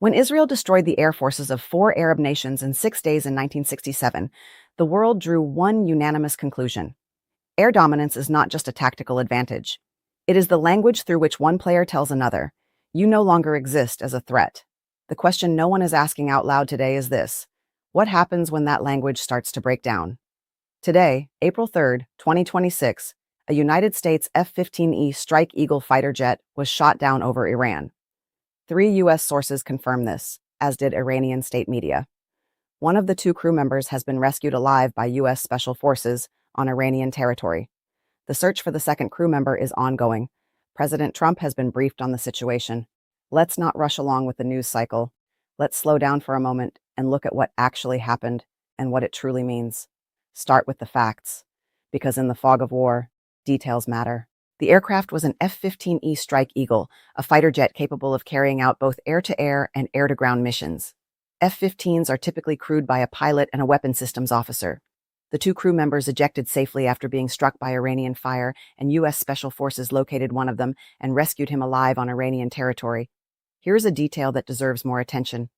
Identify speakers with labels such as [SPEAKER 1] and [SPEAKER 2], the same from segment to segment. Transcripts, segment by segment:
[SPEAKER 1] When Israel destroyed the air forces of 4 Arab nations in 6 days in 1967, the world drew one unanimous conclusion. Air dominance is not just a tactical advantage. It is the language through which one player tells another, you no longer exist as a threat. The question no one is asking out loud today is this: what happens when that language starts to break down? Today, April 3rd, 2026, a United States F-15E Strike Eagle fighter jet was shot down over Iran. 3 U.S. sources confirm this, as did Iranian state media. One of the 2 crew members has been rescued alive by U.S. Special Forces on Iranian territory. The search for the second crew member is ongoing. President Trump has been briefed on the situation. Let's not rush along with the news cycle. Let's slow down for a moment and look at what actually happened and what it truly means. Start with the facts, because in the fog of war, details matter. The aircraft was an F-15E Strike Eagle, a fighter jet capable of carrying out both air-to-air and air-to-ground missions. F-15s are typically crewed by a pilot and a weapons systems officer. The 2 crew members ejected safely after being struck by Iranian fire, and U.S. Special Forces located one of them and rescued him alive on Iranian territory. Here's a detail that deserves more attention.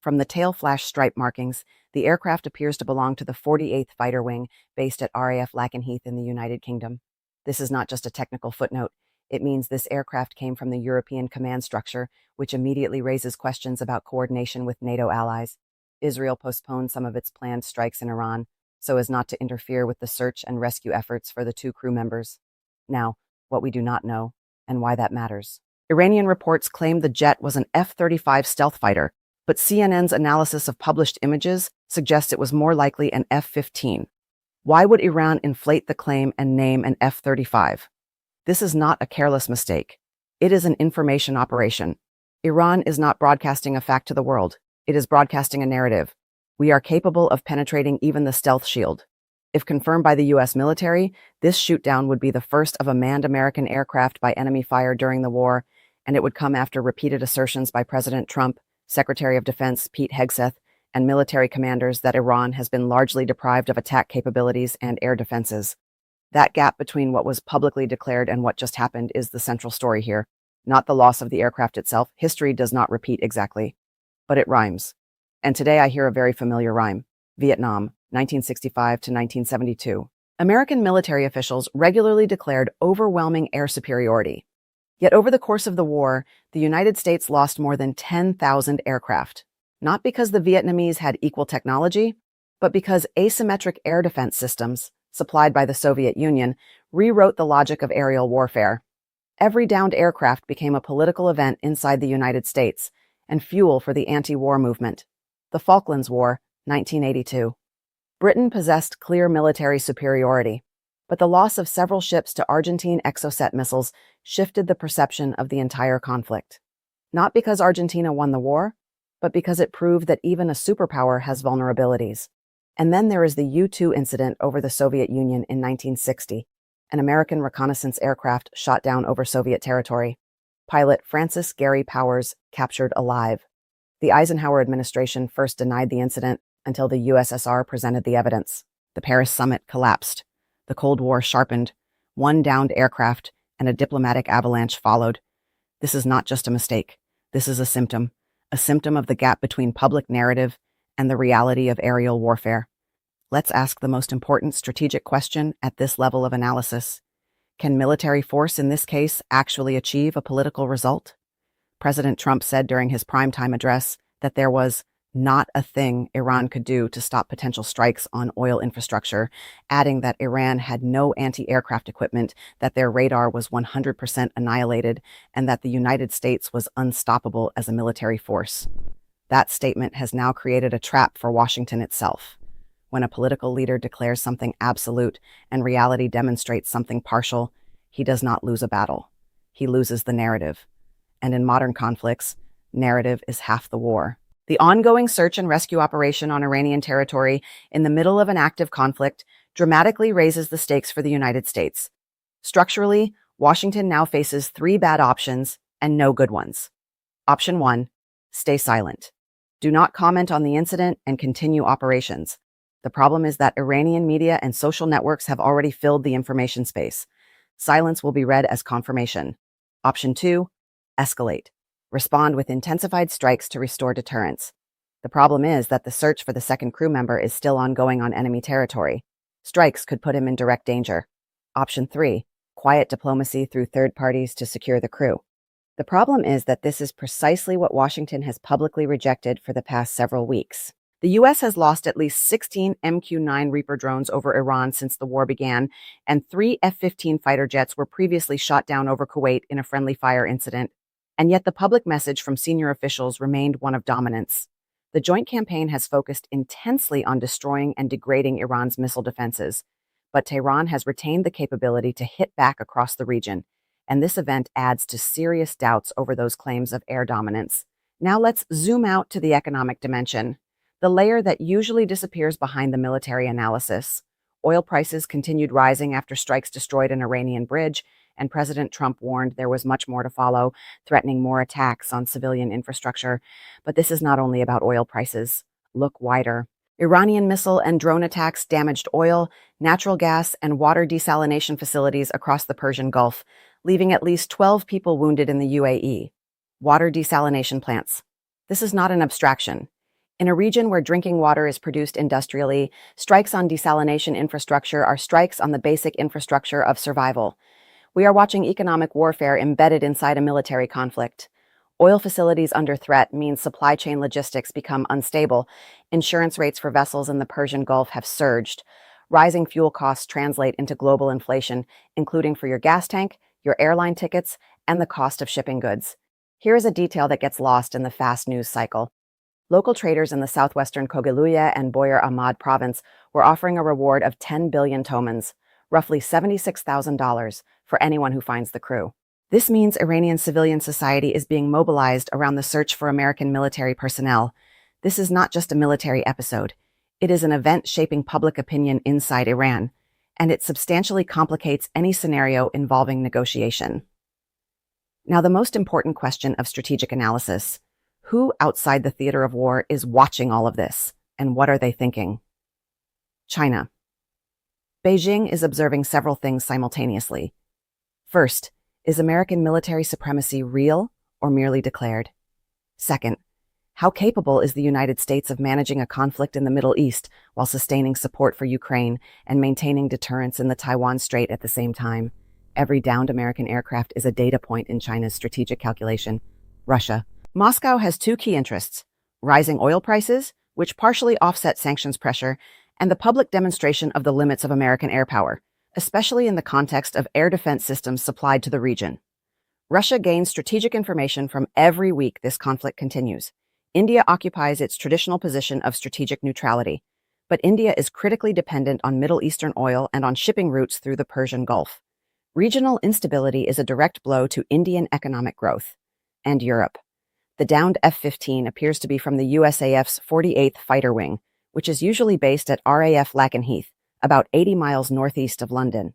[SPEAKER 1] From the tail flash stripe markings, the aircraft appears to belong to the 48th Fighter Wing, based at RAF Lakenheath in the United Kingdom. This is not just a technical footnote. It means this aircraft came from the European command structure, which immediately raises questions about coordination with NATO allies. Israel postponed some of its planned strikes in Iran, so as not to interfere with the search and rescue efforts for the 2 crew members. Now, what we do not know, and why that matters. Iranian reports claim the jet was an F-35 stealth fighter, but CNN's analysis of published images suggests it was more likely an F-15. Why would Iran inflate the claim and name an F-35? This is not a careless mistake. It is an information operation. Iran is not broadcasting a fact to the world. It is broadcasting a narrative. We are capable of penetrating even the stealth shield. If confirmed by the U.S. military, this shootdown would be the first of a manned American aircraft by enemy fire during the war, and it would come after repeated assertions by President Trump, Secretary of Defense Pete Hegseth, and military commanders that Iran has been largely deprived of attack capabilities and air defenses. That gap between what was publicly declared and what just happened is the central story here, not the loss of the aircraft itself. History does not repeat exactly, but it rhymes. And today I hear a very familiar rhyme: Vietnam, 1965 to 1972. American military officials regularly declared overwhelming air superiority. Yet over the course of the war, the United States lost more than 10,000 aircraft. Not because the Vietnamese had equal technology, but because asymmetric air defense systems, supplied by the Soviet Union, rewrote the logic of aerial warfare. Every downed aircraft became a political event inside the United States and fuel for the anti-war movement. The Falklands War, 1982. Britain possessed clear military superiority, but the loss of several ships to Argentine Exocet missiles shifted the perception of the entire conflict. Not because Argentina won the war, but because it proved that even a superpower has vulnerabilities. And then there is the U-2 incident over the Soviet Union in 1960, an American reconnaissance aircraft shot down over Soviet territory. Pilot Francis Gary Powers captured alive. The Eisenhower administration first denied the incident until the USSR presented the evidence. The Paris summit collapsed. The Cold War sharpened. One downed aircraft and a diplomatic avalanche followed. This is not just a mistake. This is a symptom of the gap between public narrative and the reality of aerial warfare. Let's ask the most important strategic question at this level of analysis. Can military force in this case actually achieve a political result? President Trump said during his primetime address that there was not a thing Iran could do to stop potential strikes on oil infrastructure, adding that Iran had no anti-aircraft equipment, that their radar was 100% annihilated, and that the United States was unstoppable as a military force. That statement has now created a trap for Washington itself. When a political leader declares something absolute and reality demonstrates something partial, he does not lose a battle. He loses the narrative. And in modern conflicts, narrative is half the war. The ongoing search and rescue operation on Iranian territory in the middle of an active conflict dramatically raises the stakes for the United States. Structurally, Washington now faces 3 bad options and no good ones. Option 1, stay silent. Do not comment on the incident and continue operations. The problem is that Iranian media and social networks have already filled the information space. Silence will be read as confirmation. Option 2, escalate. respond with intensified strikes to restore deterrence. The problem is that the search for the second crew member is still ongoing on enemy territory. Strikes could put him in direct danger. Option 3. Quiet diplomacy through third parties to secure the crew. The problem is that this is precisely what Washington has publicly rejected for the past several weeks. The U.S. has lost at least 16 MQ-9 Reaper drones over Iran since the war began, and 3 F-15 fighter jets were previously shot down over Kuwait in a friendly fire incident. And yet the public message from senior officials remained one of dominance. The joint campaign has focused intensely on destroying and degrading Iran's missile defenses, but Tehran has retained the capability to hit back across the region, and this event adds to serious doubts over those claims of air dominance. Now let's zoom out to the economic dimension, the layer that usually disappears behind the military analysis. Oil prices continued rising after strikes destroyed an Iranian bridge, and President Trump warned there was much more to follow, threatening more attacks on civilian infrastructure. But this is not only about oil prices. Look wider. Iranian missile and drone attacks damaged oil, natural gas, and water desalination facilities across the Persian Gulf, leaving at least 12 people wounded in the UAE. Water desalination plants. This is not an abstraction. In a region where drinking water is produced industrially, strikes on desalination infrastructure are strikes on the basic infrastructure of survival. We are watching economic warfare embedded inside a military conflict. Oil facilities under threat means supply chain logistics become unstable. Insurance rates for vessels in the Persian Gulf have surged. Rising fuel costs translate into global inflation, including for your gas tank, your airline tickets, and the cost of shipping goods. Here is a detail that gets lost in the fast news cycle. Local traders in the southwestern Kogiluya and Boyar Ahmad province were offering a reward of 10 billion tomans, roughly $76,000, for anyone who finds the crew. This means Iranian civilian society is being mobilized around the search for American military personnel. This is not just a military episode. It is an event shaping public opinion inside Iran, and it substantially complicates any scenario involving negotiation. Now, the most important question of strategic analysis: who outside the theater of war is watching all of this, and what are they thinking? China. Beijing is observing several things simultaneously. First, is American military supremacy real or merely declared? Second, how capable is the United States of managing a conflict in the Middle East while sustaining support for Ukraine and maintaining deterrence in the Taiwan Strait at the same time? Every downed American aircraft is a data point in China's strategic calculation. Russia. Moscow has two key interests: rising oil prices, which partially offset sanctions pressure, and the public demonstration of the limits of American air power, especially in the context of air defense systems supplied to the region. Russia gains strategic information from every week this conflict continues. India occupies its traditional position of strategic neutrality, but India is critically dependent on Middle Eastern oil and on shipping routes through the Persian Gulf. Regional instability is a direct blow to Indian economic growth. And Europe. The downed F-15 appears to be from the USAF's 48th Fighter Wing, which is usually based at RAF Lakenheath, about 80 miles northeast of London.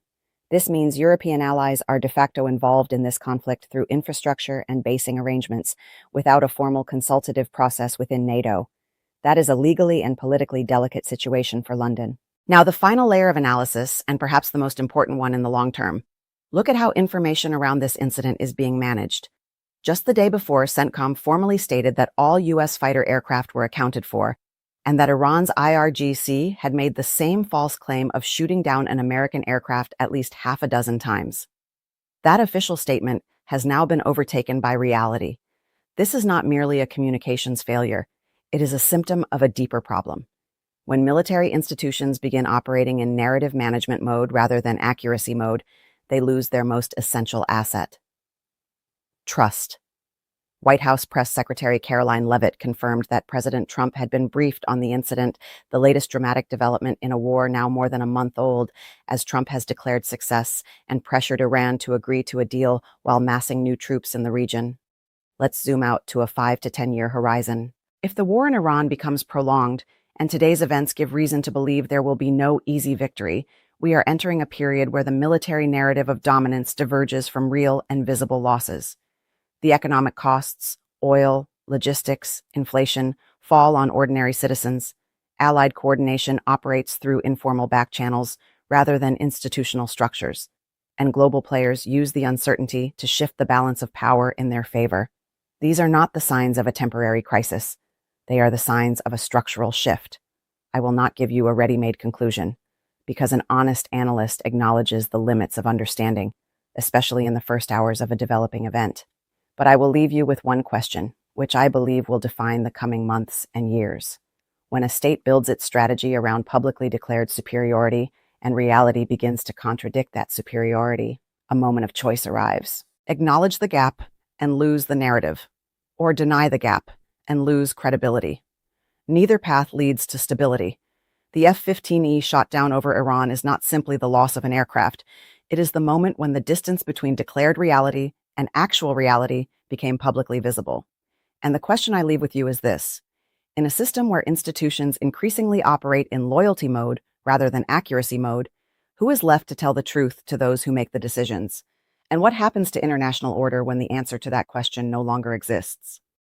[SPEAKER 1] This means European allies are de facto involved in this conflict through infrastructure and basing arrangements, without a formal consultative process within NATO. That is a legally and politically delicate situation for London. Now, the final layer of analysis, and perhaps the most important one in the long term. Look at how information around this incident is being managed. Just the day before, CENTCOM formally stated that all U.S. fighter aircraft were accounted for, and that Iran's IRGC had made the same false claim of shooting down an American aircraft at least half a dozen times. That official statement has now been overtaken by reality. This is not merely a communications failure. It is a symptom of a deeper problem. When military institutions begin operating in narrative management mode rather than accuracy mode, they lose their most essential asset: trust. White House Press Secretary Caroline Leavitt confirmed that President Trump had been briefed on the incident, the latest dramatic development in a war now more than a month old, as Trump has declared success and pressured Iran to agree to a deal while massing new troops in the region. Let's zoom out to a 5 to 10-year horizon. If the war in Iran becomes prolonged, and today's events give reason to believe there will be no easy victory, we are entering a period where the military narrative of dominance diverges from real and visible losses. The economic costs, oil, logistics, inflation, fall on ordinary citizens. Allied coordination operates through informal back channels rather than institutional structures, and global players use the uncertainty to shift the balance of power in their favor. These are not the signs of a temporary crisis. They are the signs of a structural shift. I will not give you a ready-made conclusion, because an honest analyst acknowledges the limits of understanding, especially in the first hours of a developing event. But I will leave you with one question, which I believe will define the coming months and years. When a state builds its strategy around publicly declared superiority and reality begins to contradict that superiority, a moment of choice arrives. Acknowledge the gap and lose the narrative, or deny the gap and lose credibility. Neither path leads to stability. The F-15E shot down over Iran is not simply the loss of an aircraft. It is the moment when the distance between declared reality and actual reality became publicly visible. And the question I leave with you is this. In a system where institutions increasingly operate in loyalty mode rather than accuracy mode, who is left to tell the truth to those who make the decisions? And what happens to international order when the answer to that question no longer exists?